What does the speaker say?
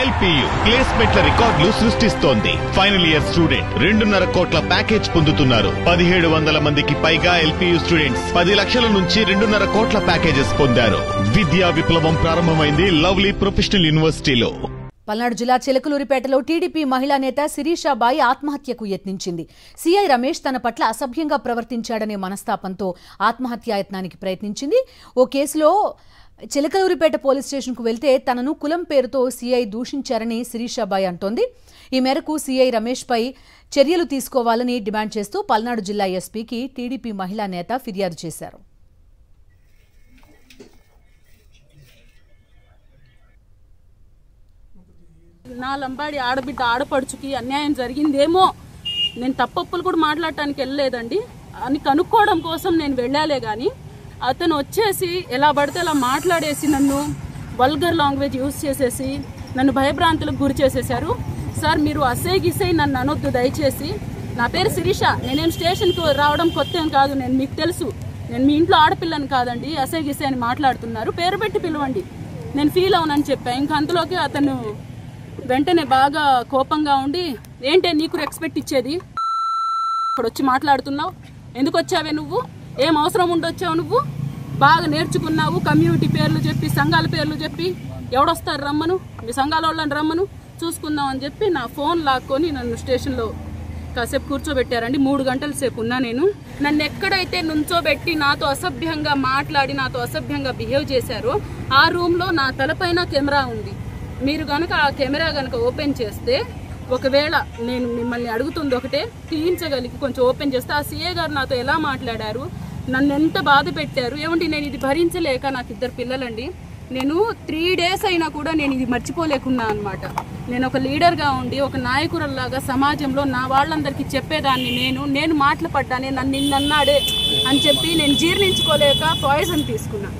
LPU ప్లేస్మెంట్ల రికార్డులు సృష్టిస్తోంది. Final year student 2.5 కోట్ల ప్యాకేజ్ పొందుతున్నారు. 1700 మందికి పైగా LPU స్టూడెంట్స్ 10 లక్షల నుంచి 2.5 కోట్ల ప్యాకేజెస్ పొందారు. విద్యా విప్లవం ప్రారంభమైంది లవ్లీ ప్రొఫెషనల్ యూనివర్సిటీలో. పల్నాడు జిల్లా చిలకలూరిపేటలో టీడీపీ మహిళా నేత శిరీషాబాయి ఆత్మహత్యకు యత్నించింది. సీఐ రమేష్ తన పట్ల అసభ్యంగా ప్రవర్తించాడనే మనస్తాపంతో ఆత్మహత్యాయత్నానికి ప్రయత్నించింది. ఓ కేసులో చిలకలూరిపేట పోలీస్ స్టేషన్కు వెళ్తే తనను కులం పేరుతో సీఐ దూషించారని శిరీషాబాయి అంటోంది. ఈ మేరకు సీఐ రమేష్పై చర్యలు తీసుకోవాలని డిమాండ్ చేస్తూ పల్నాడు జిల్లా ఎస్పీకి టీడీపీ మహిళా నేత ఫిర్యాదు చేశారు. నా లంబాడి ఆడబిడ్డ ఆడపడుచుకి అన్యాయం జరిగిందేమో, నేను తప్పప్పులు కూడా మాట్లాడటానికి వెళ్ళలేదండి అని కనుక్కోవడం కోసం నేను వెళ్ళాలే కానీ అతను వచ్చేసి ఎలా పడితే అలా మాట్లాడేసి నన్ను వల్గర్ లాంగ్వేజ్ యూజ్ చేసేసి నన్ను భయభ్రాంతులకు గురి చేసేశారు. సార్ మీరు అసై గిసై నన్ను అనొద్దు దయచేసి. నా పేరు శిరీష, నేనేం స్టేషన్కి రావడం కొత్త ఏం కాదు, నేను మీకు తెలుసు, నేను మీ ఇంట్లో ఆడపిల్లని కాదండి. అసై గిసై అని మాట్లాడుతున్నారు, పేరు పెట్టి పిలవండి, నేను ఫీల్ అవునని చెప్పా. ఇంక అంతలోకి అతను వెంటనే బాగా కోపంగా ఉండి, ఏంటే నీకు రెస్పెక్ట్ ఇచ్చేది, ఇక్కడ వచ్చి మాట్లాడుతున్నావు, ఎందుకు వచ్చావే నువ్వు, ఏం అవసరం ఉండొచ్చావు, నువ్వు బాగా నేర్చుకున్నావు, కమ్యూనిటీ పేర్లు చెప్పి సంఘాల పేర్లు చెప్పి ఎవడొస్తారు రమ్మను, మీ సంఘాల వాళ్ళని రమ్మను చూసుకుందాం అని చెప్పి నా ఫోన్ లాక్కొని నన్ను స్టేషన్లో కాసేపు కూర్చోబెట్టారండి. 3 గంటల సేపు ఉన్నా నేను. నన్ను ఎక్కడైతే నుంచోబెట్టి నాతో అసభ్యంగా మాట్లాడి నాతో అసభ్యంగా బిహేవ్ చేశారో ఆ రూమ్లో నా తలపైన కెమెరా ఉంది. మీరు కనుక ఆ కెమెరా కనుక ఓపెన్ చేస్తే, ఒకవేళ నేను మిమ్మల్ని అడుగుతుంది ఒకటే, తీయించగలిగి కొంచెం ఓపెన్ చేస్తే ఆ సీఏ గారు నాతో ఎలా మాట్లాడారు, నన్ను ఎంత బాధ పెట్టారు. ఏమంటే నేను ఇది భరించలేక, నాకు 2 పిల్లలండి, నేను 3 డేస్ అయినా కూడా నేను ఇది మర్చిపోలేకున్నా అనమాట. నేను ఒక లీడర్గా ఉండి ఒక నాయకురాల్లాగా సమాజంలో నా వాళ్ళందరికీ చెప్పేదాన్ని, నేను మాటలు పడ్డానే, నన్ను నిన్నన్నాడే అని చెప్పి నేను జీర్ణించుకోలేక పాయిజన్ తీసుకున్నాను.